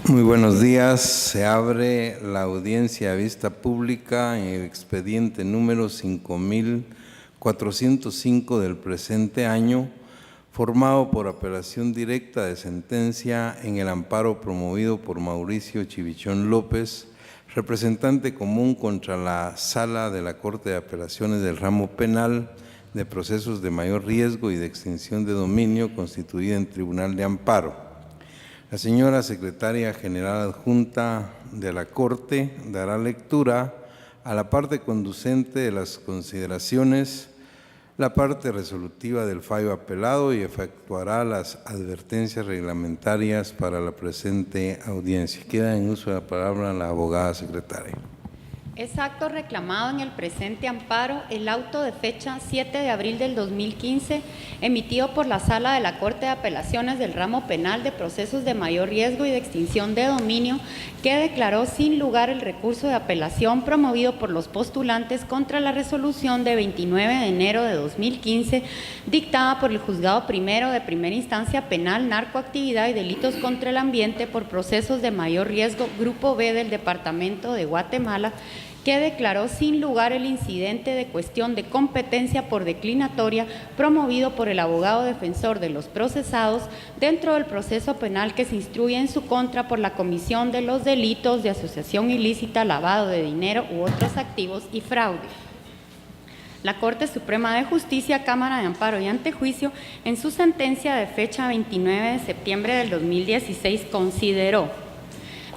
Muy buenos días. Se abre la audiencia a vista pública en el expediente número 5405 del presente año, formado por apelación directa de sentencia en el amparo promovido por Mauricio Chivichón López, representante común contra la Sala de la Corte de Apelaciones del Ramo Penal de Procesos de Mayor Riesgo y de Extinción de Dominio, constituida en Tribunal de Amparo. La señora Secretaria General Adjunta de la Corte dará lectura a la parte conducente de las consideraciones, la parte resolutiva del fallo apelado y efectuará las advertencias reglamentarias para la presente audiencia. Queda en uso de la palabra la abogada secretaria. Es acto reclamado en el presente amparo el auto de fecha 7 de abril del 2015, emitido por la Sala de la Corte de Apelaciones del Ramo Penal de Procesos de Mayor Riesgo y de Extinción de Dominio, que declaró sin lugar el recurso de apelación promovido por los postulantes contra la resolución de 29 de enero de 2015, dictada por el Juzgado Primero de Primera Instancia Penal, Narcoactividad y Delitos contra el Ambiente por Procesos de Mayor Riesgo, Grupo B del Departamento de Guatemala, que declaró sin lugar el incidente de cuestión de competencia por declinatoria promovido por el abogado defensor de los procesados dentro del proceso penal que se instruye en su contra por la comisión de los delitos de asociación ilícita, lavado de dinero u otros activos y fraude. La Corte Suprema de Justicia, Cámara de Amparo y Antejuicio, en su sentencia de fecha 29 de septiembre del 2016, consideró: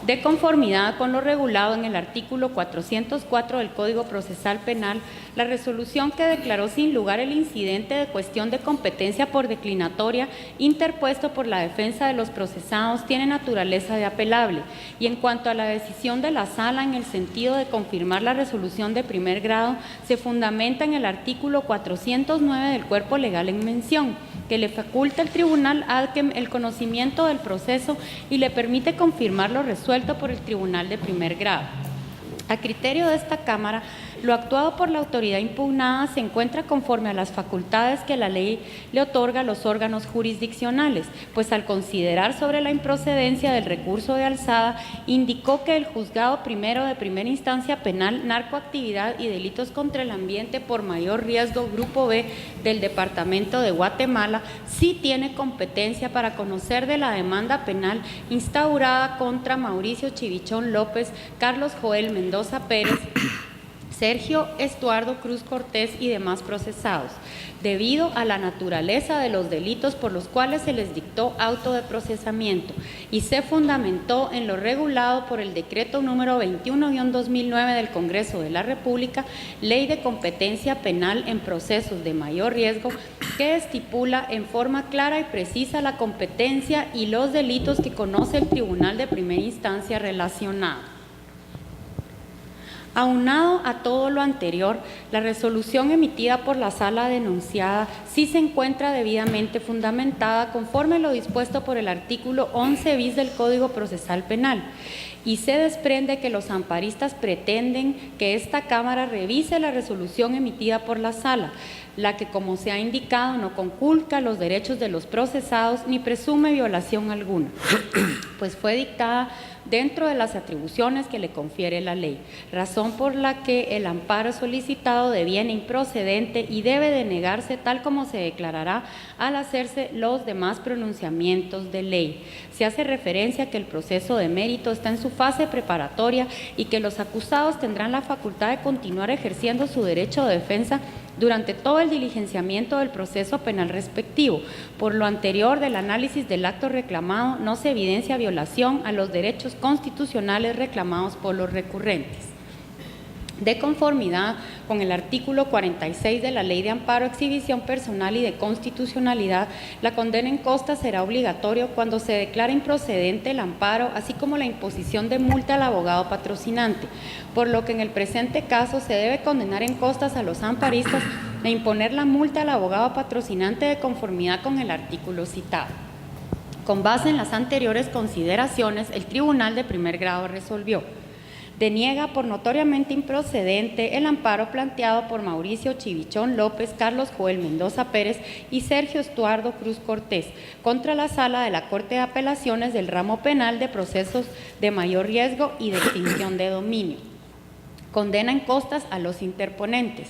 de conformidad con lo regulado en el artículo 404 del Código Procesal Penal, la resolución que declaró sin lugar el incidente de cuestión de competencia por declinatoria interpuesto por la defensa de los procesados tiene naturaleza de apelable, y en cuanto a la decisión de la Sala en el sentido de confirmar la resolución de primer grado, se fundamenta en el artículo 409 del cuerpo legal en mención, que le faculta al Tribunal ADCEM el conocimiento del proceso y le permite confirmar lo resuelto por el Tribunal de primer grado. A criterio de esta Cámara, lo actuado por la autoridad impugnada se encuentra conforme a las facultades que la ley le otorga a los órganos jurisdiccionales, pues al considerar sobre la improcedencia del recurso de alzada, indicó que el Juzgado Primero de Primera Instancia Penal, Narcoactividad y Delitos contra el Ambiente por Mayor Riesgo, Grupo B del Departamento de Guatemala, sí tiene competencia para conocer de la demanda penal instaurada contra Mauricio Chivichón López, Carlos Joel Mendoza Pérez, Sergio Estuardo Cruz Cortés y demás procesados, debido a la naturaleza de los delitos por los cuales se les dictó auto de procesamiento y se fundamentó en lo regulado por el decreto número 21-2009 del Congreso de la República, Ley de Competencia Penal en Procesos de Mayor Riesgo, que estipula en forma clara y precisa la competencia y los delitos que conoce el Tribunal de Primera Instancia relacionado. Aunado a todo lo anterior, la resolución emitida por la Sala denunciada sí se encuentra debidamente fundamentada conforme lo dispuesto por el artículo 11 bis del Código Procesal Penal, y se desprende que los amparistas pretenden que esta Cámara revise la resolución emitida por la Sala, la que, como se ha indicado, no conculca los derechos de los procesados ni presume violación alguna, pues fue dictada dentro de las atribuciones que le confiere la ley, razón por la que el amparo solicitado deviene improcedente y debe denegarse tal como se declarará al hacerse los demás pronunciamientos de ley. Se hace referencia a que el proceso de mérito está en su fase preparatoria y que los acusados tendrán la facultad de continuar ejerciendo su derecho de defensa durante todo el diligenciamiento del proceso penal respectivo. Por lo anterior, del análisis del acto reclamado no se evidencia violación a los derechos constitucionales reclamados por los recurrentes. De conformidad con el artículo 46 de la Ley de Amparo, Exhibición Personal y de Constitucionalidad, la condena en costa será obligatorio cuando se declare improcedente el amparo, así como la imposición de multa al abogado patrocinante, por lo que en el presente caso se debe condenar en costas a los amparistas e imponer la multa al abogado patrocinante de conformidad con el artículo citado. Con base en las anteriores consideraciones, el Tribunal de Primer Grado resolvió: deniega por notoriamente improcedente el amparo planteado por Mauricio Chivichón López, Carlos Joel Mendoza Pérez y Sergio Estuardo Cruz Cortés contra la Sala de la Corte de Apelaciones del Ramo Penal de Procesos de Mayor Riesgo y de Extinción de Dominio. Condena en costas a los interponentes.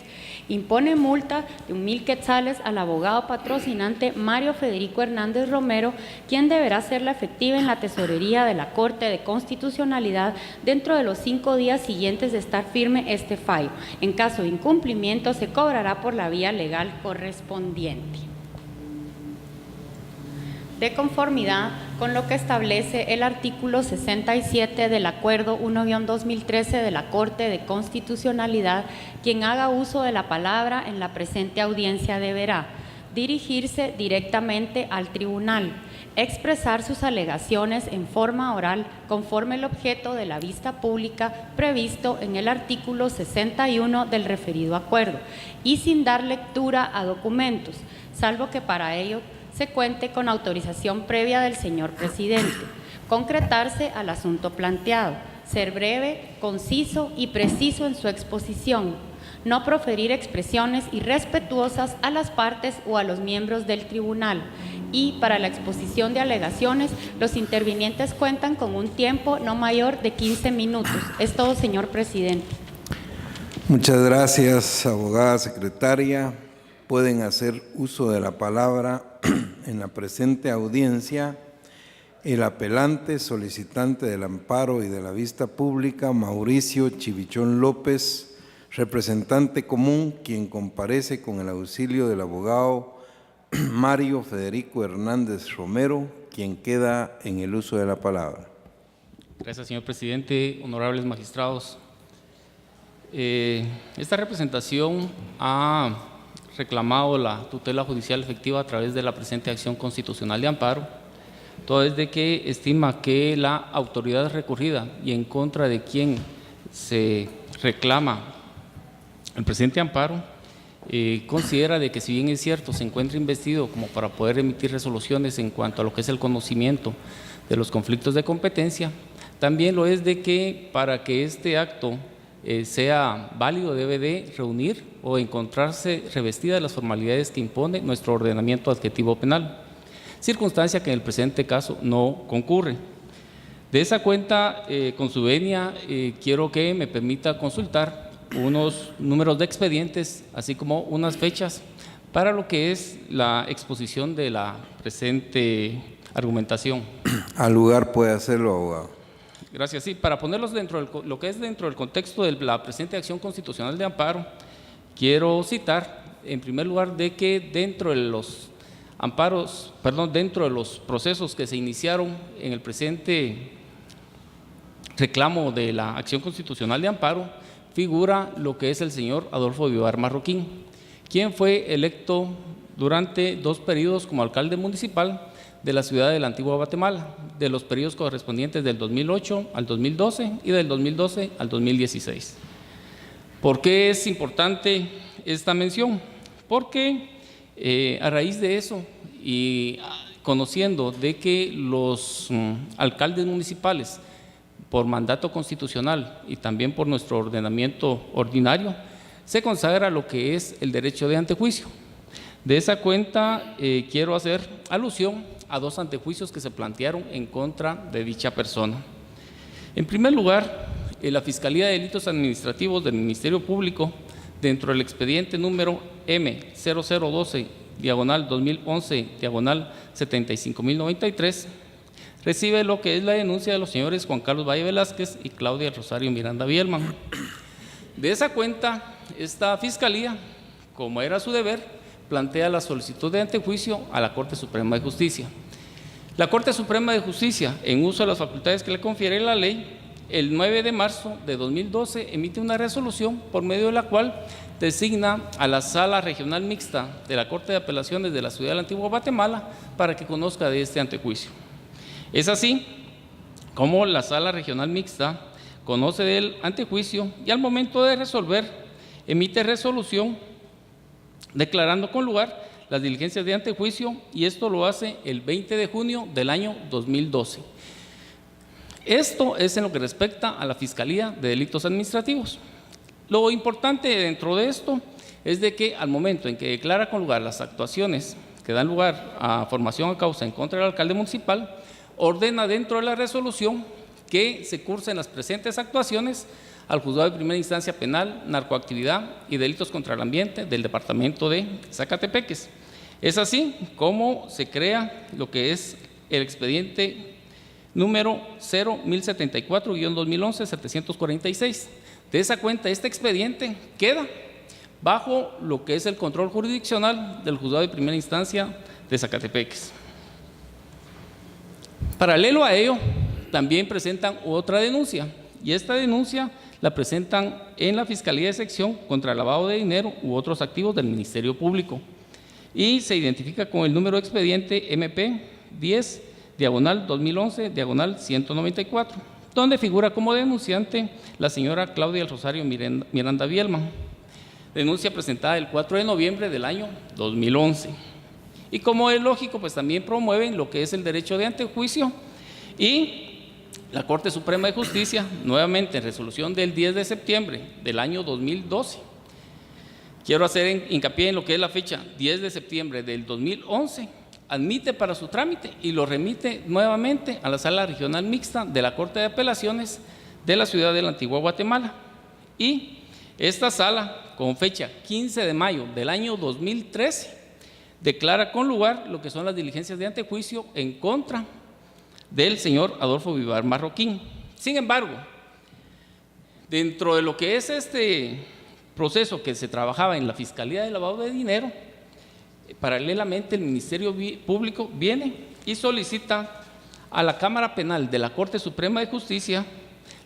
Impone multa de 1,000 quetzales al abogado patrocinante Mario Federico Hernández Romero, quien deberá hacerla efectiva en la tesorería de la Corte de Constitucionalidad dentro de los 5 días siguientes de estar firme este fallo. En caso de incumplimiento, se cobrará por la vía legal correspondiente. De conformidad con lo que establece el artículo 67 del Acuerdo 1-2013 de la Corte de Constitucionalidad, quien haga uso de la palabra en la presente audiencia deberá dirigirse directamente al tribunal, expresar sus alegaciones en forma oral conforme el objeto de la vista pública previsto en el artículo 61 del referido acuerdo y sin dar lectura a documentos, salvo que para ello se cuente con autorización previa del señor presidente, concretarse al asunto planteado, ser breve, conciso y preciso en su exposición, no proferir expresiones irrespetuosas a las partes o a los miembros del tribunal y para la exposición de alegaciones los intervinientes cuentan con un tiempo no mayor de 15 minutos. Es todo, señor presidente. Muchas gracias, abogada secretaria. Pueden hacer uso de la palabra en la presente audiencia el apelante, solicitante del amparo y de la vista pública, Mauricio Chivichón López, representante común, quien comparece con el auxilio del abogado Mario Federico Hernández Romero, quien queda en el uso de la palabra. Gracias, señor presidente, honorables magistrados. Esta representación ha reclamado la tutela judicial efectiva a través de la presente acción constitucional de amparo, toda vez de que estima que la autoridad recurrida y en contra de quien se reclama el presente amparo considera de que, si bien es cierto, se encuentra investido como para poder emitir resoluciones en cuanto a lo que es el conocimiento de los conflictos de competencia, también lo es de que para que este acto sea válido debe de reunir o encontrarse revestida de las formalidades que impone nuestro ordenamiento adjetivo penal, circunstancia que en el presente caso no concurre. De esa cuenta, con su venia, quiero que me permita consultar unos números de expedientes, así como unas fechas para lo que es la exposición de la presente argumentación. Al lugar puede hacerlo, abogado. Gracias. Sí, para ponerlos dentro del, lo que es dentro del contexto de la presente acción constitucional de amparo, quiero citar, en primer lugar, de que dentro de los amparos, dentro de los procesos que se iniciaron en el presente reclamo de la acción constitucional de amparo, figura lo que es el señor Adolfo Vivar Marroquín, quien fue electo durante 2 periodos como alcalde municipal de la ciudad de la antigua Guatemala, de los periodos correspondientes del 2008 al 2012 y del 2012 al 2016. ¿Por qué es importante esta mención? Porque a raíz de eso y conociendo de que los alcaldes municipales, por mandato constitucional y también por nuestro ordenamiento ordinario, se consagra lo que es el derecho de antejuicio. De esa cuenta quiero hacer alusión a 2 antejuicios que se plantearon en contra de dicha persona. En primer lugar, la Fiscalía de Delitos Administrativos del Ministerio Público, dentro del expediente número M0012/2011/75093, recibe lo que es la denuncia de los señores Juan Carlos Valle Velázquez y Claudia Rosario Miranda Bielman. De esa cuenta, esta Fiscalía, como era su deber, plantea la solicitud de antejuicio a la Corte Suprema de Justicia. La Corte Suprema de Justicia, en uso de las facultades que le confiere la ley, el 9 de marzo de 2012 emite una resolución por medio de la cual designa a la Sala Regional Mixta de la Corte de Apelaciones de la Ciudad de la Antigua Guatemala para que conozca de este antejuicio. Es así como la Sala Regional Mixta conoce del antejuicio y al momento de resolver emite resolución declarando con lugar las diligencias de antejuicio, y esto lo hace el 20 de junio del año 2012. Esto es en lo que respecta a la Fiscalía de Delitos Administrativos. Lo importante dentro de esto es de que al momento en que declara con lugar las actuaciones que dan lugar a formación a causa en contra del alcalde municipal, ordena dentro de la resolución que se cursen las presentes actuaciones al Juzgado de Primera Instancia Penal, Narcoactividad y Delitos contra el Ambiente del Departamento de Zacatepeques. Es así como se crea lo que es el expediente número 0-1074-2011-746. De esa cuenta, este expediente queda bajo lo que es el control jurisdiccional del Juzgado de Primera Instancia de Zacatepeques. Paralelo a ello, también presentan otra denuncia, y esta denuncia la presentan en la Fiscalía de Sección contra el lavado de dinero u otros activos del Ministerio Público, y se identifica con el número de expediente MP 10/2011/194, donde figura como denunciante la señora Claudia del Rosario Miranda Bielman. Denuncia presentada el 4 de noviembre del año 2011. Y como es lógico, pues también promueven lo que es el derecho de antejuicio, y la Corte Suprema de Justicia, nuevamente en resolución del 10 de septiembre del año 2012, quiero hacer hincapié en lo que es la fecha 10 de septiembre del 2011, admite para su trámite y lo remite nuevamente a la Sala Regional Mixta de la Corte de Apelaciones de la ciudad de la Antigua Guatemala. Y esta sala, con fecha 15 de mayo del año 2013, declara con lugar lo que son las diligencias de antejuicio en contra del señor Adolfo Vivar Marroquín. Sin embargo, dentro de lo que es este proceso que se trabajaba en la Fiscalía de Lavado de Dinero, paralelamente el Ministerio Público viene y solicita a la Cámara Penal de la Corte Suprema de Justicia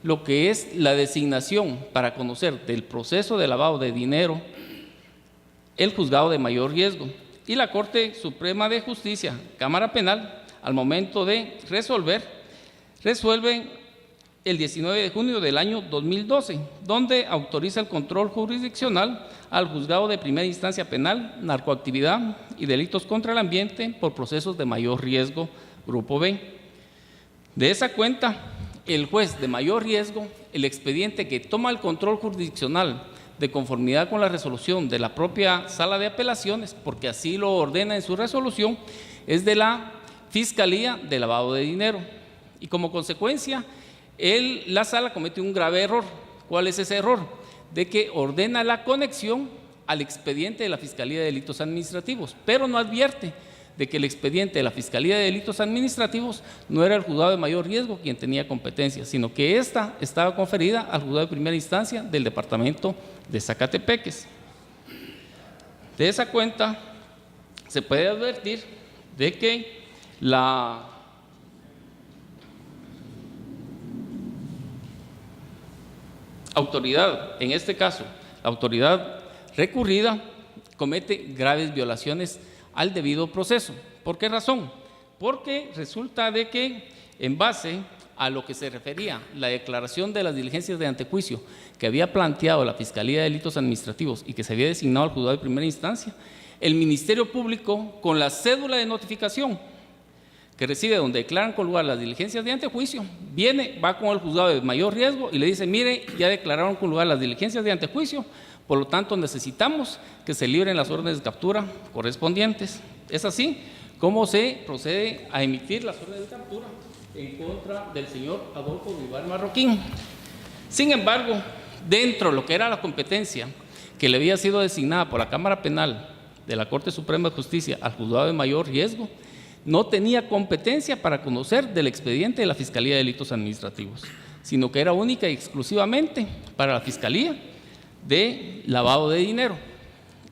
lo que es la designación para conocer del proceso de lavado de dinero el juzgado de mayor riesgo. Y la Corte Suprema de Justicia, Cámara Penal, al momento de resuelven el 19 de junio del año 2012, donde autoriza el control jurisdiccional al Juzgado de Primera Instancia Penal, Narcoactividad y Delitos contra el Ambiente por procesos de mayor riesgo, Grupo B. De esa cuenta, el juez de mayor riesgo, el expediente que toma el control jurisdiccional de conformidad con la resolución de la propia Sala de Apelaciones, porque así lo ordena en su resolución, es de la Fiscalía de Lavado de Dinero. Y como consecuencia, la Sala comete un grave error. ¿Cuál es ese error? De que ordena la conexión al expediente de la Fiscalía de Delitos Administrativos, pero no advierte de que el expediente de la Fiscalía de Delitos Administrativos no era el juzgado de mayor riesgo quien tenía competencia, sino que esta estaba conferida al juzgado de primera instancia del departamento de Zacatepeques. De esa cuenta se puede advertir de que la autoridad, en este caso, la autoridad recurrida, comete graves violaciones al debido proceso. ¿Por qué razón? Porque resulta de que en base a lo que se refería la declaración de las diligencias de antejuicio que había planteado la Fiscalía de Delitos Administrativos y que se había designado al juzgado de primera instancia, el Ministerio Público, con la cédula de notificación que recibe donde declaran con lugar las diligencias de antejuicio, va con el juzgado de mayor riesgo y le dice: mire, ya declararon con lugar las diligencias de antejuicio, por lo tanto necesitamos que se libren las órdenes de captura correspondientes. Es así como se procede a emitir las órdenes de captura en contra del señor Adolfo Vivar Marroquín. Sin embargo, dentro de lo que era la competencia que le había sido designada por la Cámara Penal de la Corte Suprema de Justicia al juzgado de mayor riesgo, no tenía competencia para conocer del expediente de la Fiscalía de Delitos Administrativos, sino que era única y exclusivamente para la Fiscalía de Lavado de Dinero.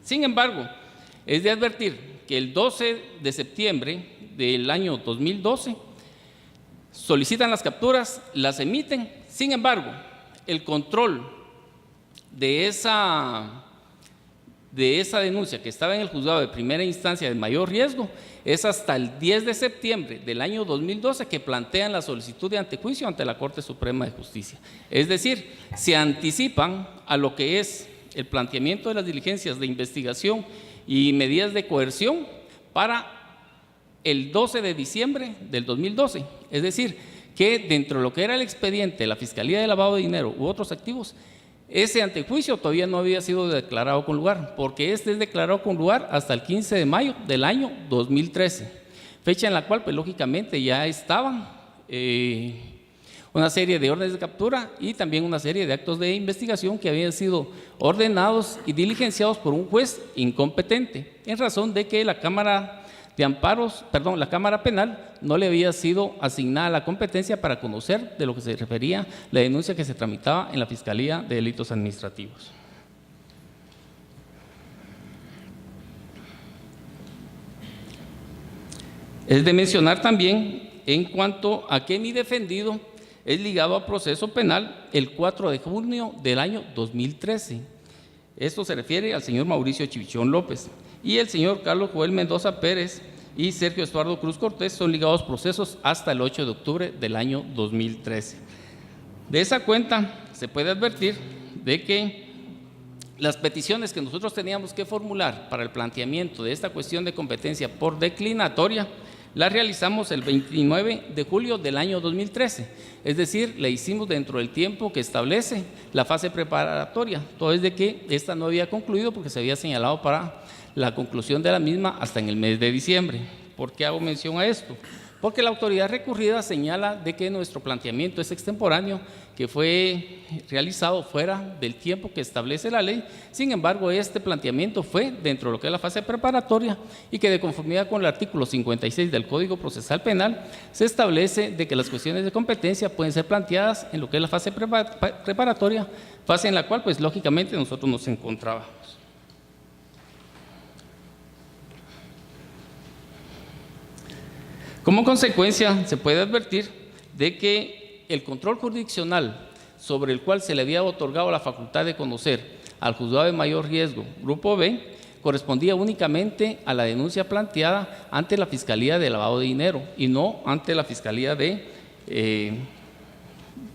Sin embargo, es de advertir que el 12 de septiembre del año 2012 solicitan las capturas, las emiten. Sin embargo, el control de esa denuncia que estaba en el juzgado de primera instancia de mayor riesgo es hasta el 10 de septiembre del año 2012 que plantean la solicitud de antejuicio ante la Corte Suprema de Justicia. Es decir, se anticipan a lo que es el planteamiento de las diligencias de investigación y medidas de coerción para el 12 de diciembre del 2012. Es decir, que dentro de lo que era el expediente de la Fiscalía de Lavado de Dinero u otros activos, ese antejuicio todavía no había sido declarado con lugar, porque este es declarado con lugar hasta el 15 de mayo del año 2013, fecha en la cual, pues lógicamente ya estaban una serie de órdenes de captura y también una serie de actos de investigación que habían sido ordenados y diligenciados por un juez incompetente, en razón de que la Cámara de Amparos, perdón, la Cámara Penal no le había sido asignada la competencia para conocer de lo que se refería la denuncia que se tramitaba en la Fiscalía de Delitos Administrativos. Es de mencionar también en cuanto a que mi defendido es ligado a proceso penal el 4 de junio del año 2013. Esto se refiere al señor Mauricio Chivichón López. Y el señor Carlos Joel Mendoza Pérez y Sergio Estuardo Cruz Cortés son ligados procesos hasta el 8 de octubre del año 2013. De esa cuenta se puede advertir de que las peticiones que nosotros teníamos que formular para el planteamiento de esta cuestión de competencia por declinatoria la realizamos el 29 de julio del año 2013, es decir, la hicimos dentro del tiempo que establece la fase preparatoria, todo es de que esta no había concluido porque se había señalado para la conclusión de la misma hasta en el mes de diciembre. ¿Por qué hago mención a esto? Porque la autoridad recurrida señala de que nuestro planteamiento es extemporáneo, que fue realizado fuera del tiempo que establece la ley. Sin embargo, este planteamiento fue dentro de lo que es la fase preparatoria y que de conformidad con el artículo 56 del Código Procesal Penal se establece de que las cuestiones de competencia pueden ser planteadas en lo que es la fase preparatoria, fase en la cual pues lógicamente nosotros nos encontrábamos. Como consecuencia, se puede advertir de que el control jurisdiccional sobre el cual se le había otorgado la facultad de conocer al juzgado de mayor riesgo, Grupo B, correspondía únicamente a la denuncia planteada ante la Fiscalía de Lavado de Dinero y no ante la Fiscalía de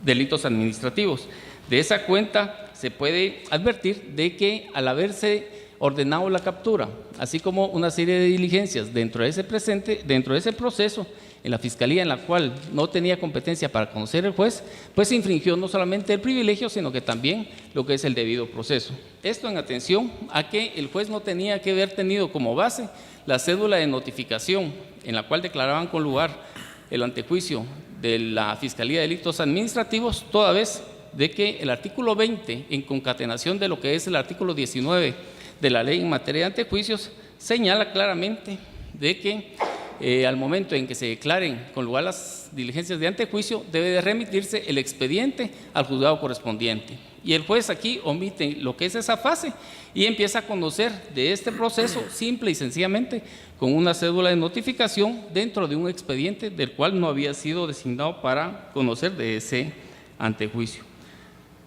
Delitos Administrativos. De esa cuenta se puede advertir de que al haberse ordenado la captura, así como una serie de diligencias dentro de ese proceso en la Fiscalía en la cual no tenía competencia para conocer el juez, pues se infringió no solamente el privilegio, sino que también lo que es el debido proceso. Esto en atención a que el juez no tenía que haber tenido como base la cédula de notificación en la cual declaraban con lugar el antejuicio de la Fiscalía de Delitos Administrativos, toda vez de que el artículo 20, en concatenación de lo que es el artículo 19 de la ley en materia de antejuicios, señala claramente de que al momento en que se declaren con lugar las diligencias de antejuicio, debe de remitirse el expediente al juzgado correspondiente. Y el juez aquí omite lo que es esa fase y empieza a conocer de este proceso simple y sencillamente con una cédula de notificación dentro de un expediente del cual no había sido designado para conocer de ese antejuicio.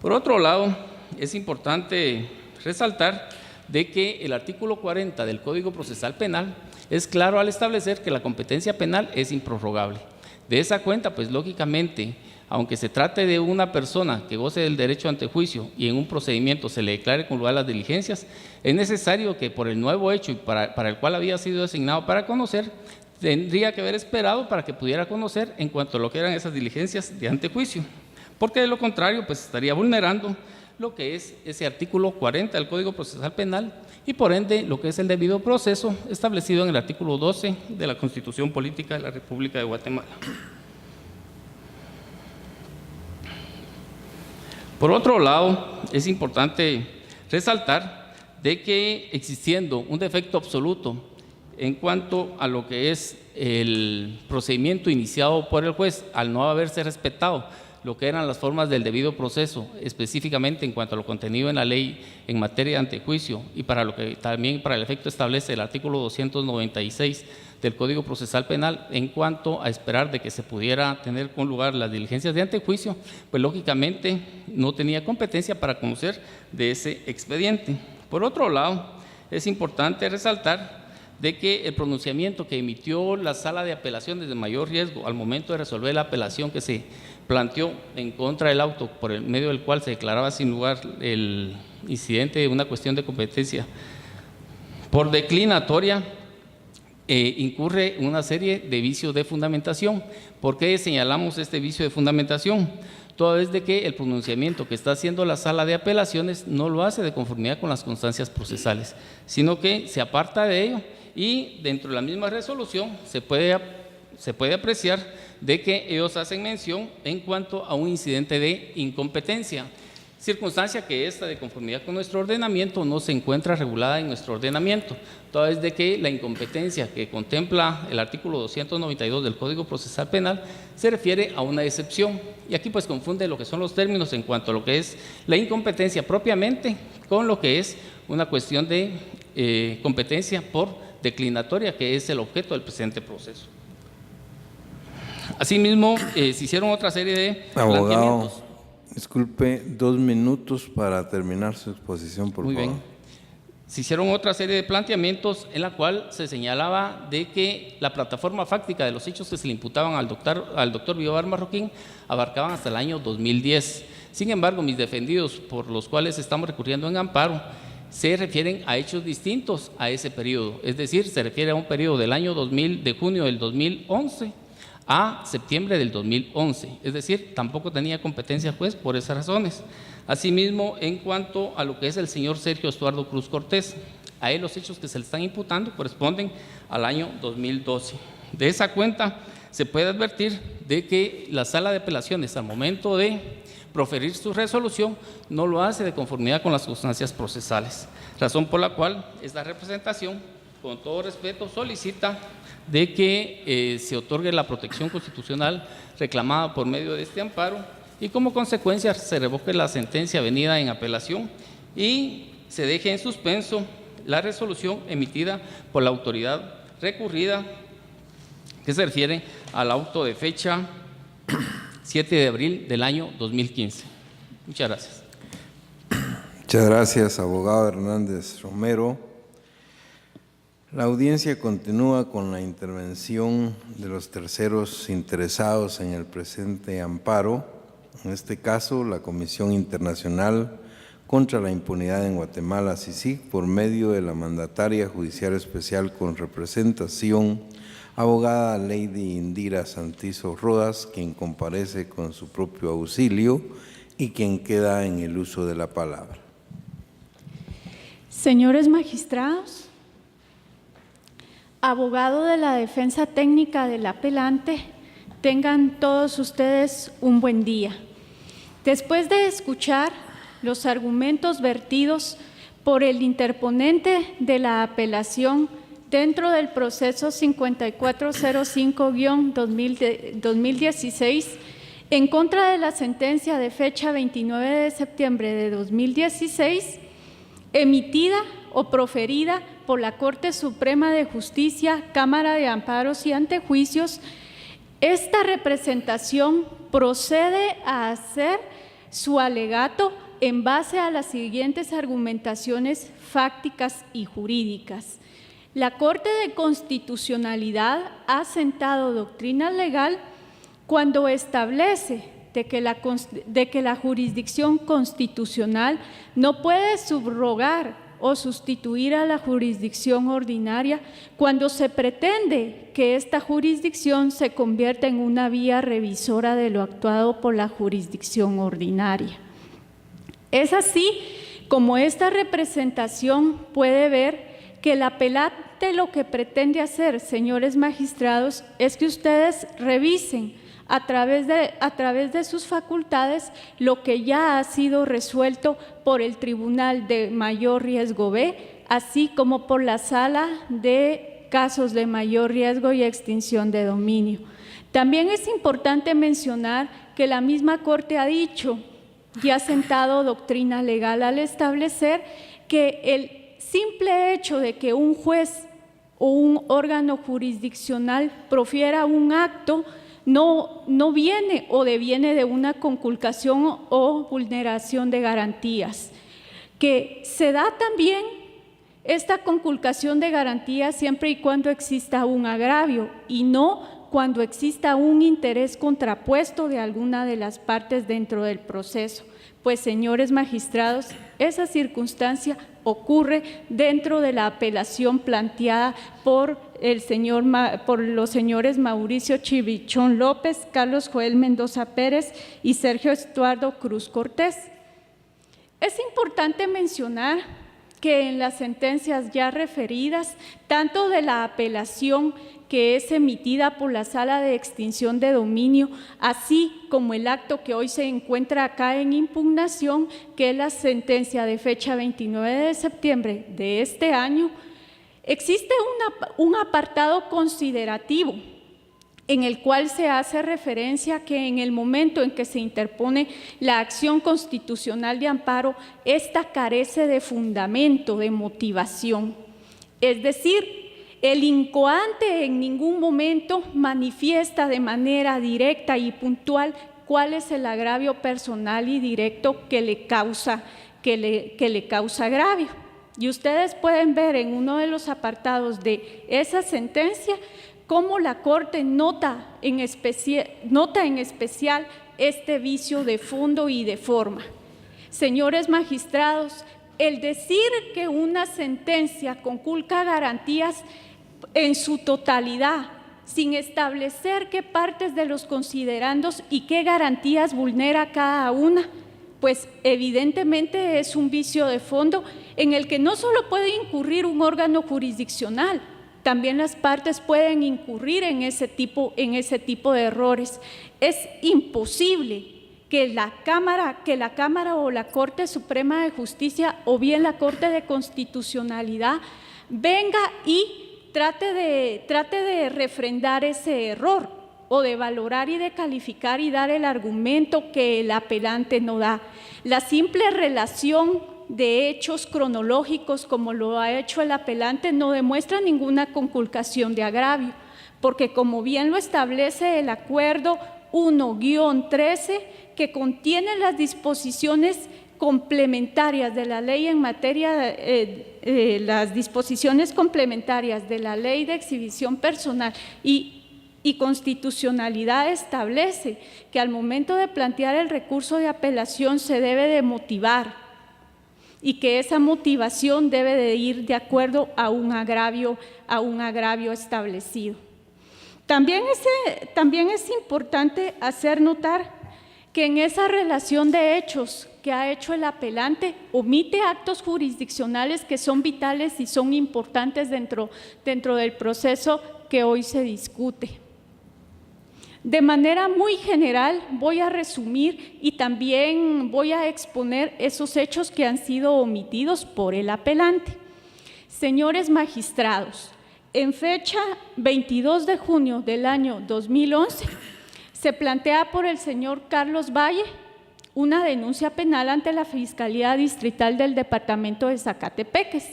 Por otro lado, es importante resaltar de que el artículo 40 del Código Procesal Penal es claro al establecer que la competencia penal es improrrogable. De esa cuenta, pues lógicamente, aunque se trate de una persona que goce del derecho ante juicio y en un procedimiento se le declare con lugar las diligencias, es necesario que por el nuevo hecho y para el cual había sido designado para conocer, tendría que haber esperado para que pudiera conocer en cuanto a lo que eran esas diligencias de antejuicio, porque de lo contrario, pues estaría vulnerando lo que es ese artículo 40 del Código Procesal Penal y por ende lo que es el debido proceso establecido en el artículo 12 de la Constitución Política de la República de Guatemala. Por otro lado, es importante resaltar de que existiendo un defecto absoluto en cuanto a lo que es el procedimiento iniciado por el juez, al no haberse respetado lo que eran las formas del debido proceso, específicamente en cuanto a lo contenido en la ley en materia de antejuicio y para lo que también para el efecto establece el artículo 296 del Código Procesal Penal en cuanto a esperar de que se pudiera tener con lugar las diligencias de antejuicio, pues lógicamente no tenía competencia para conocer de ese expediente. Por otro lado, es importante resaltar de que el pronunciamiento que emitió la Sala de Apelaciones de Mayor Riesgo al momento de resolver la apelación que se planteó en contra del auto por el medio del cual se declaraba sin lugar el incidente de una cuestión de competencia por declinatoria, incurre en una serie de vicios de fundamentación. ¿Por qué señalamos este vicio de fundamentación? Toda vez de que el pronunciamiento que está haciendo la sala de apelaciones no lo hace de conformidad con las constancias procesales, sino que se aparta de ello y dentro de la misma resolución se puede apreciar de que ellos hacen mención en cuanto a un incidente de incompetencia, circunstancia que esta, de conformidad con nuestro ordenamiento, no se encuentra regulada en nuestro ordenamiento, toda vez de que la incompetencia que contempla el artículo 292 del Código Procesal Penal se refiere a una excepción, y aquí pues confunde lo que son los términos en cuanto a lo que es la incompetencia propiamente con lo que es una cuestión de competencia por declinatoria, que es el objeto del presente proceso. Asimismo, se hicieron otra serie de planteamientos. Disculpe, 2 minutos para terminar su exposición, por favor. Muy bien. Se hicieron otra serie de planteamientos en la cual se señalaba de que la plataforma fáctica de los hechos que se le imputaban al doctor Biobar Marroquín abarcaban hasta el año 2010. Sin embargo, mis defendidos, por los cuales estamos recurriendo en amparo, se refieren a hechos distintos a ese periodo. Es decir, se refiere a un periodo del año 2000, de junio del 2011 a septiembre del 2011, es decir, tampoco tenía competencia juez por esas razones. Asimismo, en cuanto a lo que es el señor Sergio Estuardo Cruz Cortés, a él los hechos que se le están imputando corresponden al año 2012. De esa cuenta se puede advertir de que la sala de apelaciones, al momento de proferir su resolución, no lo hace de conformidad con las circunstancias procesales, razón por la cual esta representación, con todo respeto, solicita de que se otorgue la protección constitucional reclamada por medio de este amparo y como consecuencia se revoque la sentencia venida en apelación y se deje en suspenso la resolución emitida por la autoridad recurrida, que se refiere al auto de fecha 7 de abril del año 2015. Muchas gracias. Muchas gracias, abogado Hernández Romero. La audiencia continúa con la intervención de los terceros interesados en el presente amparo, en este caso la Comisión Internacional contra la Impunidad en Guatemala, CICIG, por medio de la mandataria judicial especial con representación, abogada Lady Indira Santizo Rodas, quien comparece con su propio auxilio y quien queda en el uso de la palabra. Señores magistrados, abogado de la defensa técnica del apelante, tengan todos ustedes un buen día. Después de escuchar los argumentos vertidos por el interponente de la apelación dentro del proceso 5405-2016 en contra de la sentencia de fecha 29 de septiembre de 2016, emitida o proferida por la Corte Suprema de Justicia, Cámara de Amparos y Antejuicios, esta representación procede a hacer su alegato en base a las siguientes argumentaciones fácticas y jurídicas. La Corte de Constitucionalidad ha sentado doctrina legal cuando establece de que la jurisdicción constitucional no puede subrogar o sustituir a la jurisdicción ordinaria cuando se pretende que esta jurisdicción se convierta en una vía revisora de lo actuado por la jurisdicción ordinaria. Es así como esta representación puede ver que el apelante lo que pretende hacer, señores magistrados, es que ustedes revisen a través de sus facultades lo que ya ha sido resuelto por el Tribunal de Mayor Riesgo B, así como por la Sala de Casos de Mayor Riesgo y Extinción de Dominio. También es importante mencionar que la misma Corte ha dicho y ha sentado doctrina legal al establecer que el simple hecho de que un juez o un órgano jurisdiccional profiera un acto no viene o deviene de una conculcación o vulneración de garantías, que se da también esta conculcación de garantías siempre y cuando exista un agravio y no cuando exista un interés contrapuesto de alguna de las partes dentro del proceso. Pues, señores magistrados, esa circunstancia ocurre dentro de la apelación planteada por los señores Mauricio Chivichón López, Carlos Joel Mendoza Pérez y Sergio Estuardo Cruz Cortés. Es importante mencionar que en las sentencias ya referidas, tanto de la apelación que es emitida por la Sala de Extinción de Dominio, así como el acto que hoy se encuentra acá en impugnación, que es la sentencia de fecha 29 de septiembre de este año, existe un apartado considerativo en el cual se hace referencia que en el momento en que se interpone la acción constitucional de amparo, esta carece de fundamento, de motivación. Es decir, el incoante en ningún momento manifiesta de manera directa y puntual cuál es el agravio personal y directo que le causa agravio. Y ustedes pueden ver en uno de los apartados de esa sentencia cómo la Corte nota en especial este vicio de fondo y de forma. Señores magistrados, el decir que una sentencia conculca garantías en su totalidad, sin establecer qué partes de los considerandos y qué garantías vulnera cada una, pues evidentemente es un vicio de fondo en el que no solo puede incurrir un órgano jurisdiccional, también las partes pueden incurrir en ese tipo de errores. Es imposible que la Cámara o la Corte Suprema de Justicia o bien la Corte de Constitucionalidad venga y trate de refrendar ese error o de valorar y de calificar y dar el argumento que el apelante no da. La simple relación de hechos cronológicos, como lo ha hecho el apelante, no demuestra ninguna conculcación de agravio, porque como bien lo establece el acuerdo 1-13, que contiene las disposiciones complementarias de la ley en materia, las disposiciones complementarias de la ley de exhibición personal y constitucionalidad establece que al momento de plantear el recurso de apelación se debe de motivar y que esa motivación debe de ir de acuerdo a un agravio establecido. También es importante hacer notar que en esa relación de hechos que ha hecho el apelante omite actos jurisdiccionales que son vitales y son importantes dentro del proceso que hoy se discute. De manera muy general voy a resumir y también voy a exponer esos hechos que han sido omitidos por el apelante. Señores magistrados, en fecha 22 de junio del año 2011, se plantea por el señor Carlos Valle una denuncia penal ante la Fiscalía Distrital del Departamento de Zacatepeques.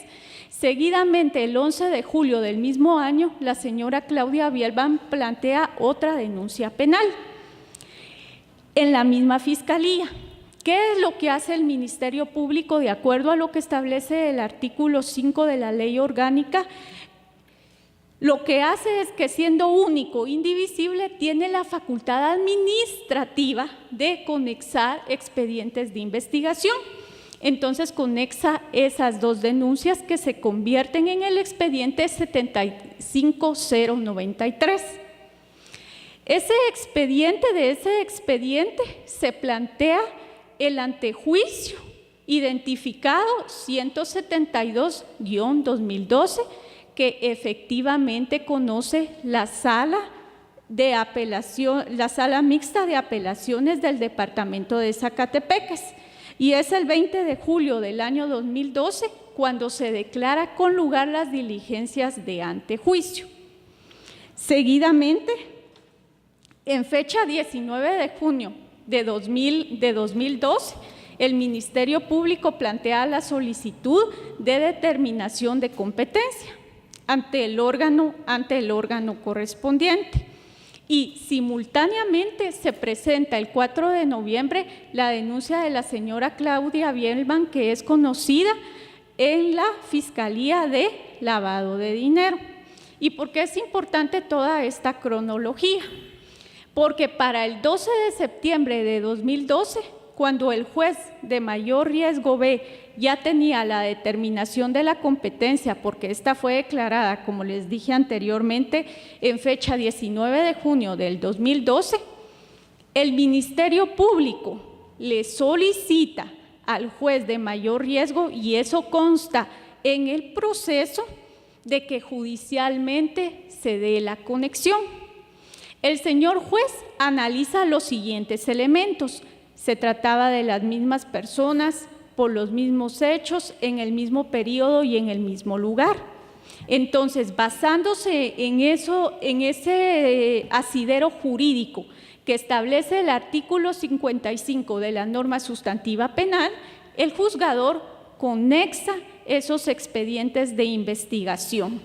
Seguidamente, el 11 de julio del mismo año, la señora Claudia Bielban plantea otra denuncia penal en la misma Fiscalía. ¿Qué es lo que hace el Ministerio Público de acuerdo a lo que establece el artículo 5 de la Ley Orgánica? Lo que hace es que, siendo único, indivisible, tiene la facultad administrativa de conexar expedientes de investigación. Entonces conexa esas dos denuncias que se convierten en el expediente 75093. De ese expediente se plantea el antejuicio identificado 172-2012, que efectivamente conoce la sala mixta de apelaciones del departamento de Zacatepeques. Y es el 20 de julio del año 2012 cuando se declara con lugar las diligencias de antejuicio. Seguidamente, en fecha 19 de junio de 2012, el Ministerio Público plantea la solicitud de determinación de competencia ante el órgano correspondiente. Y simultáneamente se presenta el 4 de noviembre la denuncia de la señora Claudia Bielban, que es conocida en la Fiscalía de Lavado de Dinero. ¿Y por qué es importante toda esta cronología? Porque para el 12 de septiembre de 2012 cuando el juez de mayor riesgo B ya tenía la determinación de la competencia, porque esta fue declarada, como les dije anteriormente, en fecha 19 de junio del 2012, el Ministerio Público le solicita al juez de mayor riesgo, y eso consta en el proceso, de que judicialmente se dé la conexión. El señor juez analiza los siguientes elementos: se trataba de las mismas personas, por los mismos hechos, en el mismo periodo y en el mismo lugar. Entonces, basándose en eso, en ese asidero jurídico que establece el artículo 55 de la norma sustantiva penal, el juzgador conexa esos expedientes de investigación.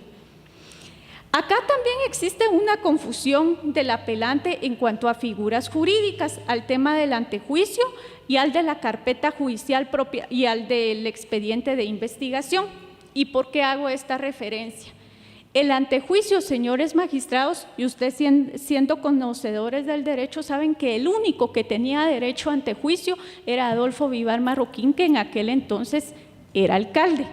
Acá también existe una confusión del apelante en cuanto a figuras jurídicas, al tema del antejuicio y al de la carpeta judicial propia y al del expediente de investigación. ¿Y por qué hago esta referencia? El antejuicio, señores magistrados, y ustedes siendo conocedores del derecho saben que el único que tenía derecho a antejuicio era Adolfo Vivar Marroquín, que en aquel entonces era alcalde,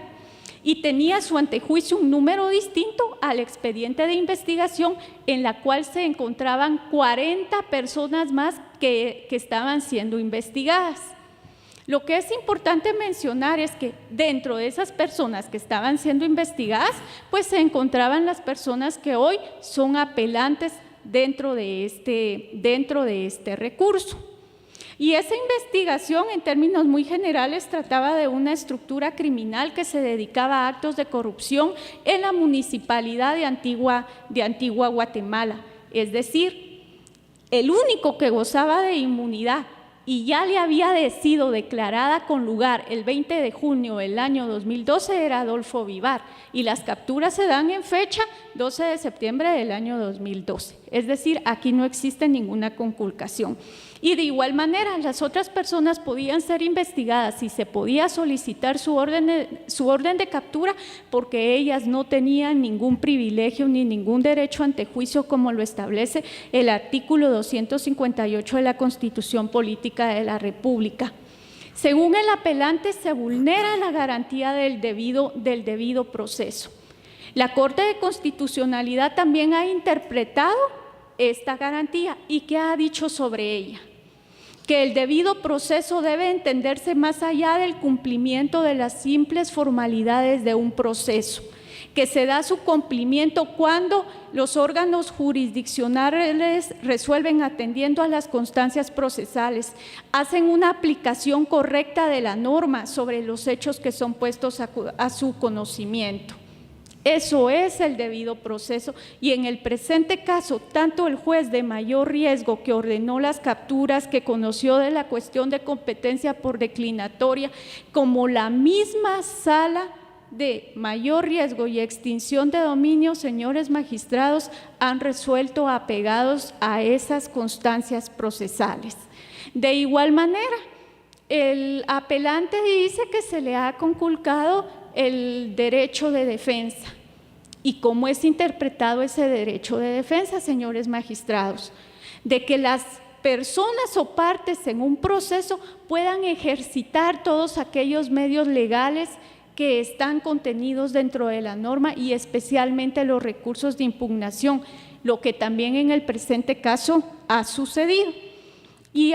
y tenía su antejuicio un número distinto al expediente de investigación, en la cual se encontraban 40 personas más que estaban siendo investigadas. Lo que es importante mencionar es que dentro de esas personas que estaban siendo investigadas, pues se encontraban las personas que hoy son apelantes dentro de este recurso. Y esa investigación, en términos muy generales, trataba de una estructura criminal que se dedicaba a actos de corrupción en la municipalidad de Antigua Guatemala. Es decir, el único que gozaba de inmunidad y ya le había sido declarada con lugar el 20 de junio del año 2012 era Adolfo Vivar, y las capturas se dan en fecha 12 de septiembre del año 2012. Es decir, aquí no existe ninguna conculcación. Y de igual manera, las otras personas podían ser investigadas y se podía solicitar su orden de captura, porque ellas no tenían ningún privilegio ni ningún derecho ante juicio, como lo establece el artículo 258 de la Constitución Política de la República. Según el apelante, se vulnera la garantía del debido proceso. La Corte de Constitucionalidad también ha interpretado esta garantía. ¿Y qué ha dicho sobre ella? Que el debido proceso debe entenderse más allá del cumplimiento de las simples formalidades de un proceso, que se da su cumplimiento cuando los órganos jurisdiccionales resuelven atendiendo a las constancias procesales, hacen una aplicación correcta de la norma sobre los hechos que son puestos a su conocimiento. Eso es el debido proceso, y en el presente caso, tanto el juez de mayor riesgo que ordenó las capturas, que conoció de la cuestión de competencia por declinatoria, como la misma sala de mayor riesgo y extinción de dominio, señores magistrados, han resuelto apegados a esas constancias procesales. De igual manera, el apelante dice que se le ha conculcado el derecho de defensa. ¿Y cómo es interpretado ese derecho de defensa, señores magistrados? De que las personas o partes en un proceso puedan ejercitar todos aquellos medios legales que están contenidos dentro de la norma, y especialmente los recursos de impugnación, lo que también en el presente caso ha sucedido. Y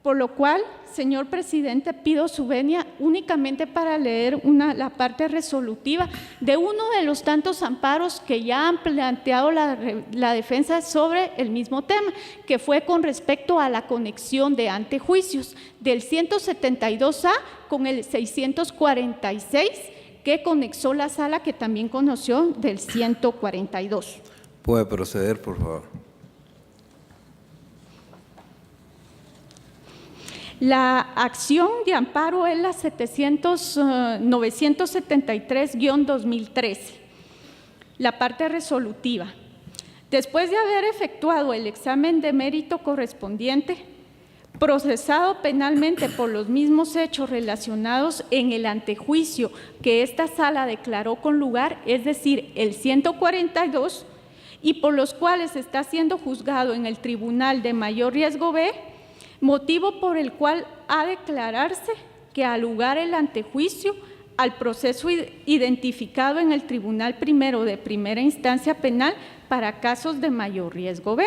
por lo cual, señor presidente, pido su venia únicamente para leer la parte resolutiva de uno de los tantos amparos que ya han planteado la defensa sobre el mismo tema, que fue con respecto a la conexión de antejuicios del 172A con el 646, que conexó la sala que también conoció del 142. Puede proceder, por favor. La acción de amparo es la 973-2013, la parte resolutiva. Después de haber efectuado el examen de mérito correspondiente, procesado penalmente por los mismos hechos relacionados en el antejuicio que esta sala declaró con lugar, es decir, el 142, y por los cuales está siendo juzgado en el Tribunal de Mayor Riesgo B, motivo por el cual ha de declararse que al lugar el antejuicio al proceso identificado en el Tribunal Primero de Primera Instancia Penal para casos de mayor riesgo B.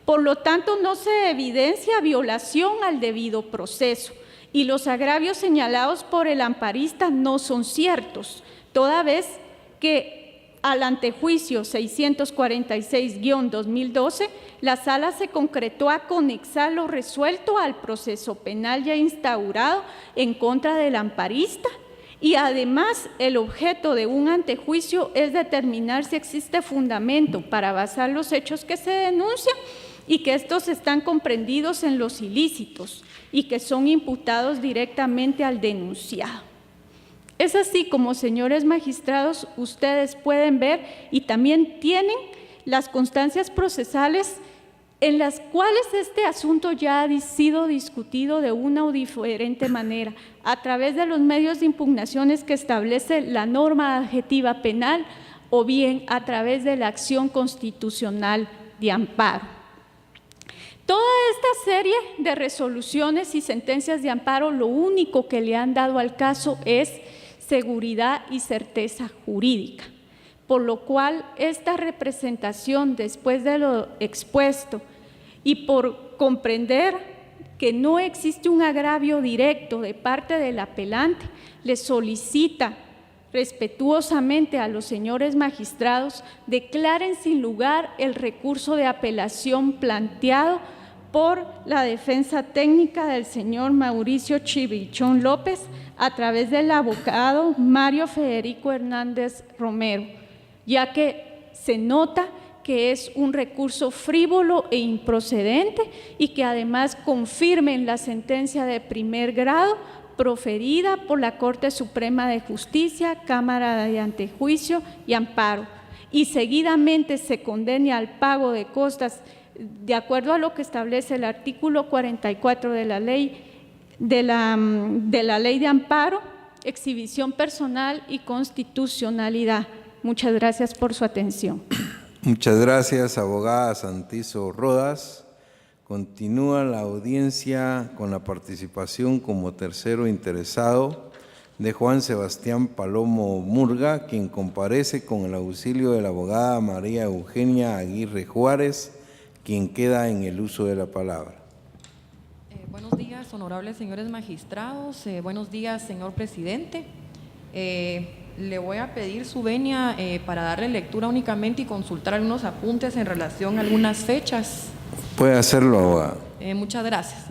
Por lo tanto, no se evidencia violación al debido proceso y los agravios señalados por el amparista no son ciertos, toda vez que al antejuicio 646-2012, la Sala se concretó a conexar lo resuelto al proceso penal ya instaurado en contra del amparista, y además el objeto de un antejuicio es determinar si existe fundamento para basar los hechos que se denuncian y que estos están comprendidos en los ilícitos y que son imputados directamente al denunciado. Es así como, señores magistrados, ustedes pueden ver y también tienen las constancias procesales en las cuales este asunto ya ha sido discutido de una o diferente manera, a través de los medios de impugnaciones que establece la norma adjetiva penal o bien a través de la acción constitucional de amparo. Toda esta serie de resoluciones y sentencias de amparo, lo único que le han dado al caso es seguridad y certeza jurídica, por lo cual esta representación, después de lo expuesto y por comprender que no existe un agravio directo de parte del apelante, le solicita respetuosamente a los señores magistrados declaren sin lugar el recurso de apelación planteado por la defensa técnica del señor Mauricio Chivichón López a través del abogado Mario Federico Hernández Romero, ya que se nota que es un recurso frívolo e improcedente y que además confirmen la sentencia de primer grado proferida por la Corte Suprema de Justicia, Cámara de Antejuicio y Amparo, y seguidamente se condene al pago de costas de acuerdo a lo que establece el artículo 44 de la ley de amparo, exhibición personal y constitucionalidad. Muchas gracias por su atención. Muchas gracias, abogada Santizo Rodas. Continúa la audiencia con la participación como tercero interesado de Juan Sebastián Palomo Murga, quien comparece con el auxilio de la abogada María Eugenia Aguirre Juárez, quien queda en el uso de la palabra. Buenos días, honorables señores magistrados. Buenos días, señor presidente. Le voy a pedir su venia para darle lectura únicamente y consultar algunos apuntes en relación a algunas fechas. Puede hacerlo, abogada. Muchas gracias.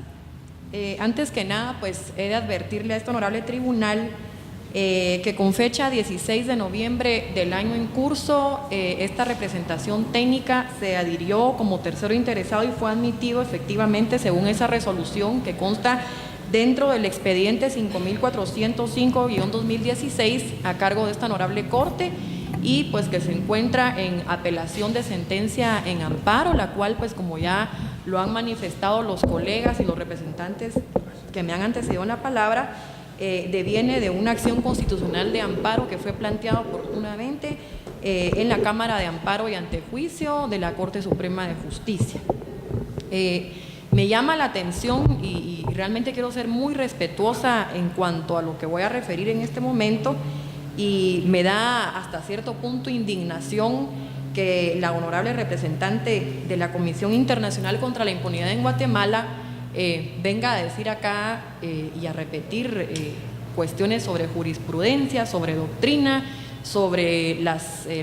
Antes que nada, pues he de advertirle a este honorable tribunal que con fecha 16 de noviembre del año en curso, esta representación técnica se adhirió como tercero interesado y fue admitido efectivamente según esa resolución que consta dentro del expediente 5405-2016 a cargo de esta honorable Corte y pues que se encuentra en apelación de sentencia en amparo, la cual pues como ya lo han manifestado los colegas y los representantes que me han antecedido en la palabra, deviene de una acción constitucional de amparo que fue planteada oportunamente en la Cámara de Amparo y Antejuicio de la Corte Suprema de Justicia. Me llama la atención y realmente quiero ser muy respetuosa en cuanto a lo que voy a referir en este momento y me da hasta cierto punto indignación que la honorable representante de la Comisión Internacional contra la Impunidad en Guatemala venga a decir acá y a repetir cuestiones sobre jurisprudencia, sobre doctrina, sobre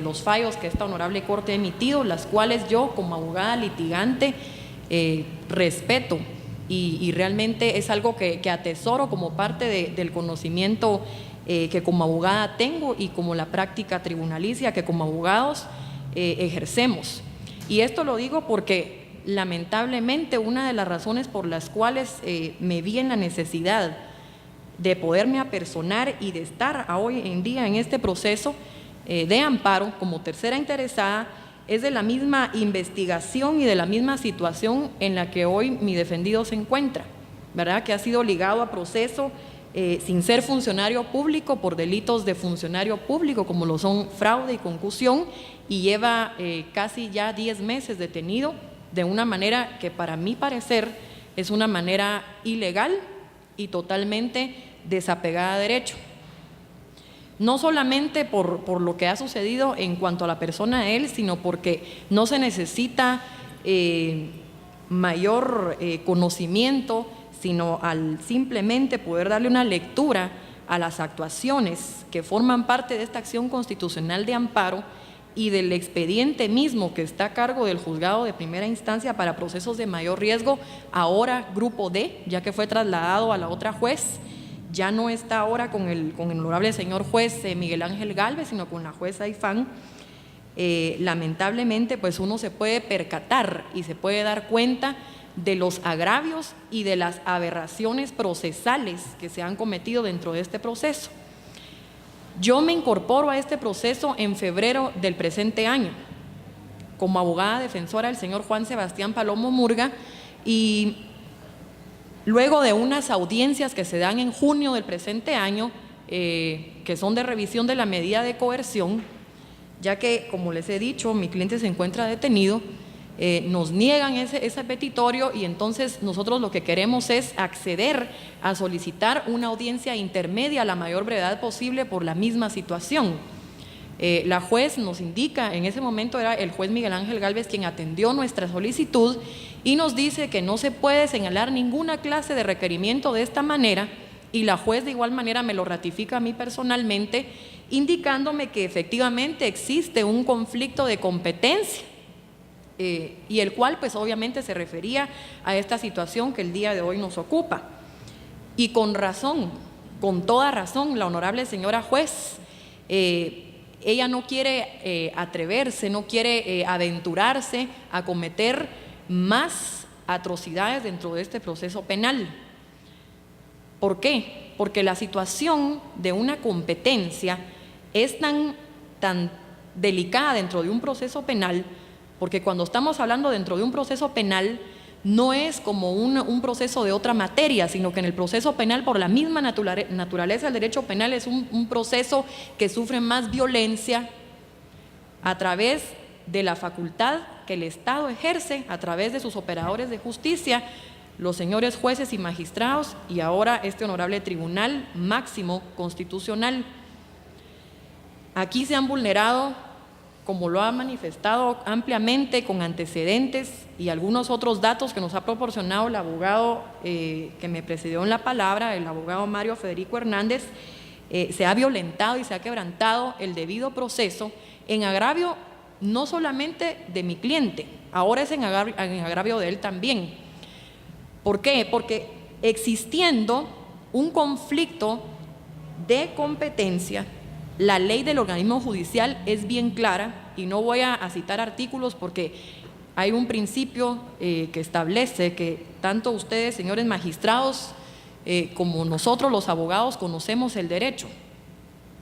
los fallos que esta honorable Corte ha emitido, las cuales yo como abogada litigante respeto y realmente es algo que atesoro como parte del conocimiento que como abogada tengo y como la práctica tribunalicia que como abogados ejercemos. Y esto lo digo porque lamentablemente una de las razones por las cuales me vi en la necesidad de poderme apersonar y de estar hoy en día en este proceso de amparo como tercera interesada es de la misma investigación y de la misma situación en la que hoy mi defendido se encuentra, ¿verdad? Que ha sido ligado a proceso sin ser funcionario público por delitos de funcionario público como lo son fraude y concusión y lleva casi ya 10 meses detenido de una manera que para mi parecer es una manera ilegal y totalmente desapegada de derecho. No solamente por lo que ha sucedido en cuanto a la persona de él, sino porque no se necesita mayor conocimiento, sino al simplemente poder darle una lectura a las actuaciones que forman parte de esta acción constitucional de amparo y del expediente mismo que está a cargo del juzgado de primera instancia para procesos de mayor riesgo, ahora grupo D, ya que fue trasladado a la otra juez. Ya no está ahora con el honorable señor juez Miguel Ángel Gálvez, sino con la jueza Ifán. Lamentablemente, pues uno se puede percatar y se puede dar cuenta de los agravios y de las aberraciones procesales que se han cometido dentro de este proceso. Yo me incorporo a este proceso en febrero del presente año como abogada defensora del señor Juan Sebastián Palomo Murga, y luego de unas audiencias que se dan en junio del presente año, que son de revisión de la medida de coerción, ya que, como les he dicho, mi cliente se encuentra detenido, nos niegan ese petitorio, y entonces nosotros lo que queremos es acceder a solicitar una audiencia intermedia a la mayor brevedad posible por la misma situación. La juez nos indica, en ese momento era el juez Miguel Ángel Gálvez quien atendió nuestra solicitud, y nos dice que no se puede señalar ninguna clase de requerimiento de esta manera, y la juez de igual manera me lo ratifica a mí personalmente, indicándome que efectivamente existe un conflicto de competencia, y el cual pues obviamente se refería a esta situación que el día de hoy nos ocupa. Y con razón, con toda razón, la honorable señora juez, ella no quiere atreverse, no quiere aventurarse a cometer más atrocidades dentro de este proceso penal. ¿Por qué? Porque la situación de una competencia es tan delicada dentro de un proceso penal, porque cuando estamos hablando dentro de un proceso penal, no es como un proceso de otra materia, sino que en el proceso penal, por la misma naturaleza del derecho penal, es un proceso que sufre más violencia a través de la facultad que el Estado ejerce a través de sus operadores de justicia, los señores jueces y magistrados, y ahora este honorable Tribunal Máximo Constitucional. Aquí se han vulnerado, como lo ha manifestado ampliamente con antecedentes y algunos otros datos que nos ha proporcionado el abogado que me precedió en la palabra, el abogado Mario Federico Hernández, se ha violentado y se ha quebrantado el debido proceso en agravio no solamente de mi cliente, ahora es en agravio de él también. ¿Por qué? Porque existiendo un conflicto de competencia, la ley del organismo judicial es bien clara, y no voy a citar artículos porque hay un principio que establece que tanto ustedes, señores magistrados, como nosotros los abogados conocemos el derecho,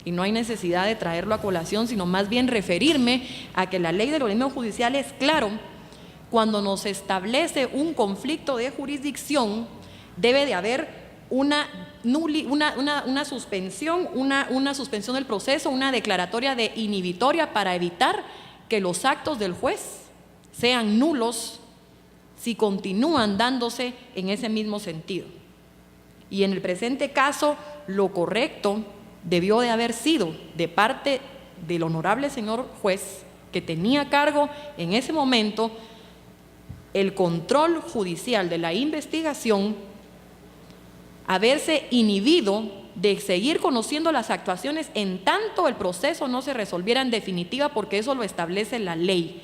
y no hay necesidad de traerlo a colación, sino más bien referirme a que la ley del organismo judicial es claro. Cuando nos establece un conflicto de jurisdicción, debe de haber una suspensión, una suspensión del proceso, una declaratoria de inhibitoria para evitar que los actos del juez sean nulos si continúan dándose en ese mismo sentido. Y en el presente caso, lo correcto debió de haber sido de parte del honorable señor juez, que tenía a cargo en ese momento el control judicial de la investigación, haberse inhibido de seguir conociendo las actuaciones en tanto el proceso no se resolviera en definitiva, porque eso lo establece la ley,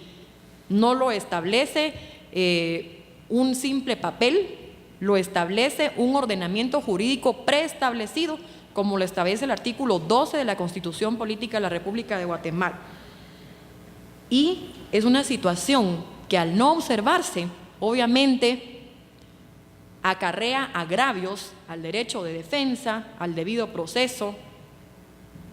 no lo establece un simple papel, lo establece un ordenamiento jurídico preestablecido, como lo establece el artículo 12 de la Constitución Política de la República de Guatemala. Y es una situación que, al no observarse, obviamente acarrea agravios al derecho de defensa, al debido proceso,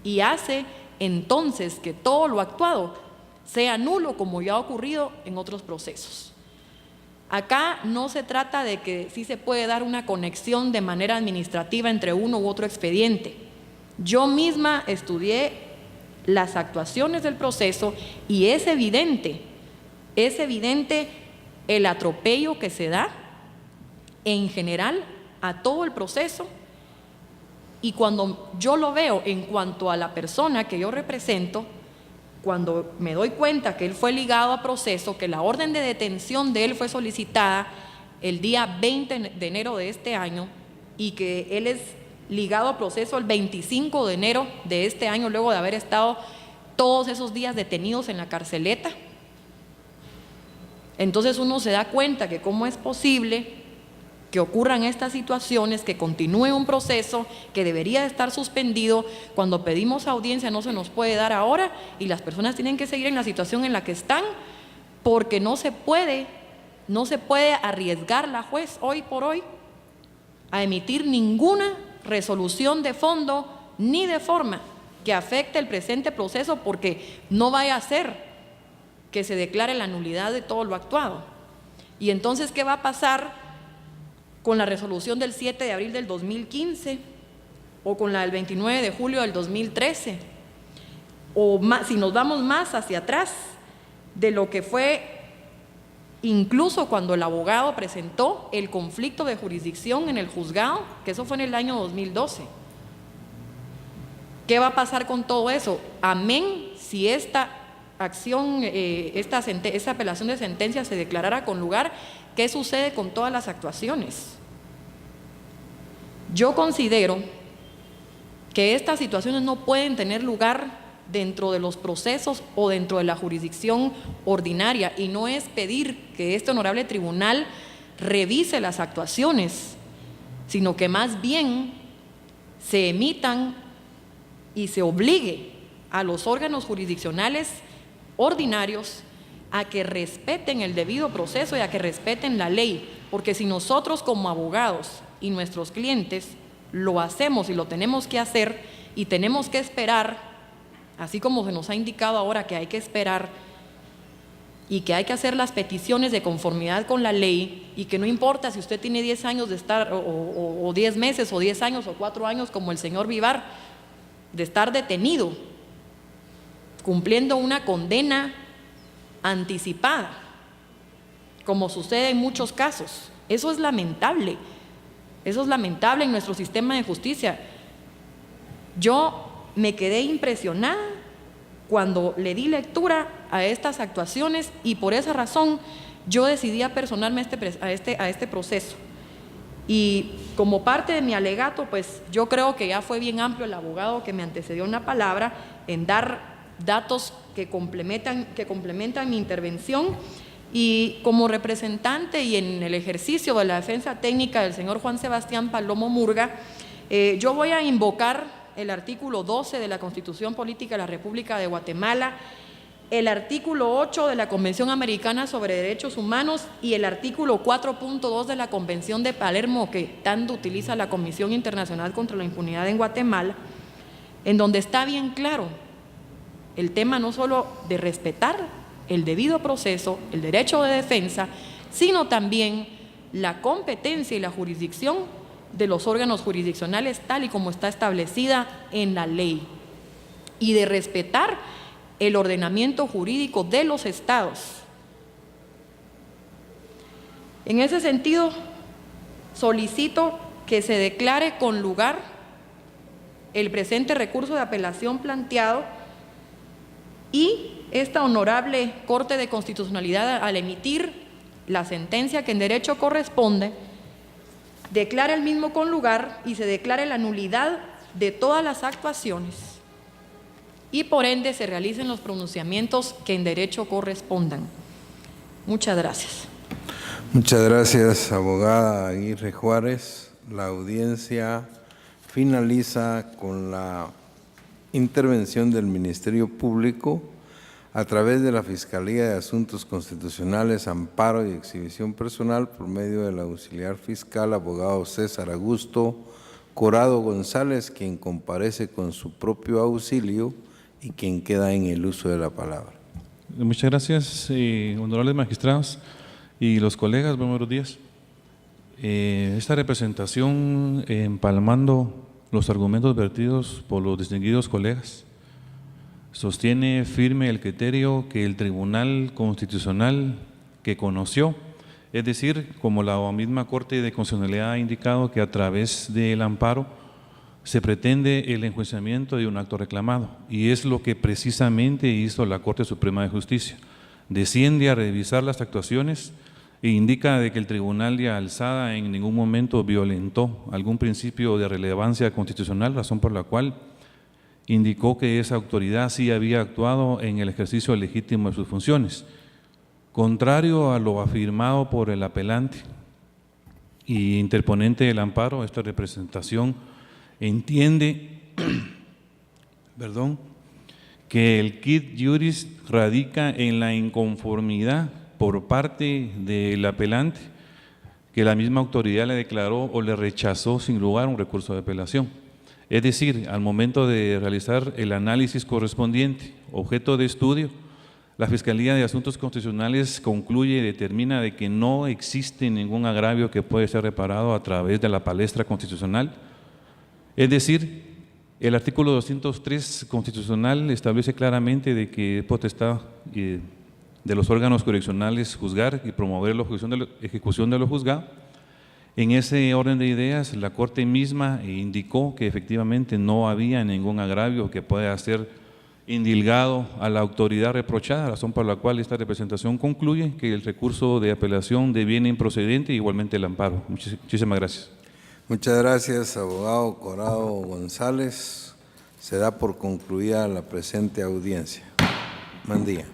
y hace entonces que todo lo actuado sea nulo, como ya ha ocurrido en otros procesos. Acá no se trata de que sí se puede dar una conexión de manera administrativa entre uno u otro expediente. Yo misma estudié las actuaciones del proceso y es evidente el atropello que se da en general a todo el proceso, y cuando yo lo veo en cuanto a la persona que yo represento, cuando me doy cuenta que él fue ligado a proceso, que la orden de detención de él fue solicitada el día 20 de enero de este año y que él es ligado a proceso el 25 de enero de este año, luego de haber estado todos esos días detenidos en la carceleta, entonces uno se da cuenta que cómo es posible que ocurran estas situaciones, que continúe un proceso que debería estar suspendido. Cuando pedimos audiencia no se nos puede dar ahora y las personas tienen que seguir en la situación en la que están, porque no se puede arriesgar la juez hoy por hoy a emitir ninguna resolución de fondo ni de forma que afecte el presente proceso, porque no vaya a ser que se declare la nulidad de todo lo actuado. Y entonces, ¿qué va a pasar con la resolución del 7 de abril del 2015 o con la del 29 de julio del 2013? O más, si nos vamos más hacia atrás de lo que fue incluso cuando el abogado presentó el conflicto de jurisdicción en el juzgado, que eso fue en el año 2012. ¿Qué va a pasar con todo eso? Amén si esta acción, esta apelación de sentencia se declarara con lugar, ¿qué sucede con todas las actuaciones? Yo considero que estas situaciones no pueden tener lugar dentro de los procesos o dentro de la jurisdicción ordinaria, y no es pedir que este honorable tribunal revise las actuaciones, sino que más bien se emitan y se obligue a los órganos jurisdiccionales ordinarios a que respeten el debido proceso y a que respeten la ley, porque si nosotros como abogados y nuestros clientes lo hacemos y lo tenemos que hacer y tenemos que esperar, así como se nos ha indicado ahora que hay que esperar y que hay que hacer las peticiones de conformidad con la ley, y que no importa si usted tiene 10 años de estar o 10 meses o 10 años o 4 años como el señor Vivar, de estar detenido cumpliendo una condena anticipada, como sucede en muchos casos. Eso es lamentable en nuestro sistema de justicia. Yo me quedé impresionada cuando le di lectura a estas actuaciones, y por esa razón yo decidí apersonarme a este proceso. Y como parte de mi alegato, pues yo creo que ya fue bien amplio el abogado que me antecedió en la palabra en dar datos que complementan mi intervención, y como representante y en el ejercicio de la defensa técnica del señor Juan Sebastián Palomo Murga, yo voy a invocar el artículo 12 de la Constitución Política de la República de Guatemala, el artículo 8 de la Convención Americana sobre Derechos Humanos y el artículo 4.2 de la Convención de Palermo, que tanto utiliza la Comisión Internacional contra la Impunidad en Guatemala, en donde está bien claro el tema no solo de respetar el debido proceso, el derecho de defensa, sino también la competencia y la jurisdicción de los órganos jurisdiccionales tal y como está establecida en la ley, y de respetar el ordenamiento jurídico de los estados. En ese sentido, solicito que se declare con lugar el presente recurso de apelación planteado, y esta honorable Corte de Constitucionalidad, al emitir la sentencia que en derecho corresponde, declara el mismo con lugar y se declare la nulidad de todas las actuaciones, y por ende se realicen los pronunciamientos que en derecho correspondan. Muchas gracias. Muchas gracias, abogada Aguirre Juárez. La audiencia finaliza con la intervención del Ministerio Público a través de la Fiscalía de Asuntos Constitucionales, Amparo y Exhibición Personal, por medio del auxiliar fiscal, abogado César Augusto Corado González, quien comparece con su propio auxilio y quien queda en el uso de la palabra. Muchas gracias, honorables magistrados y los colegas, buenos días. Esta representación, empalmando los argumentos vertidos por los distinguidos colegas, sostiene firme el criterio que el Tribunal Constitucional que conoció Es decir, como la misma Corte de Constitucionalidad ha indicado que a través del amparo se pretende el enjuiciamiento de un acto reclamado, y es lo que precisamente hizo la Corte Suprema de Justicia. Desciende a revisar las actuaciones e indica de que el Tribunal de Alzada en ningún momento violentó algún principio de relevancia constitucional, razón por la cual indicó que esa autoridad sí había actuado en el ejercicio legítimo de sus funciones. Contrario a lo afirmado por el apelante y interponente del amparo, esta representación entiende que el quid iuris radica en la inconformidad por parte del apelante, que la misma autoridad le declaró o le rechazó sin lugar un recurso de apelación. Es decir, al momento de realizar el análisis correspondiente, objeto de estudio, la Fiscalía de Asuntos Constitucionales concluye y determina de que no existe ningún agravio que puede ser reparado a través de la palestra constitucional. Es decir, el artículo 203 constitucional establece claramente de que es potestad de los órganos jurisdiccionales juzgar y promover la ejecución de lo juzgado. En ese orden de ideas, la Corte misma indicó que efectivamente no había ningún agravio que pueda ser indilgado a la autoridad reprochada, razón por la cual esta representación concluye que el recurso de apelación deviene improcedente y igualmente el amparo. Muchísimas gracias. Muchas gracias, abogado Corado González. Se da por concluida la presente audiencia. Buen día.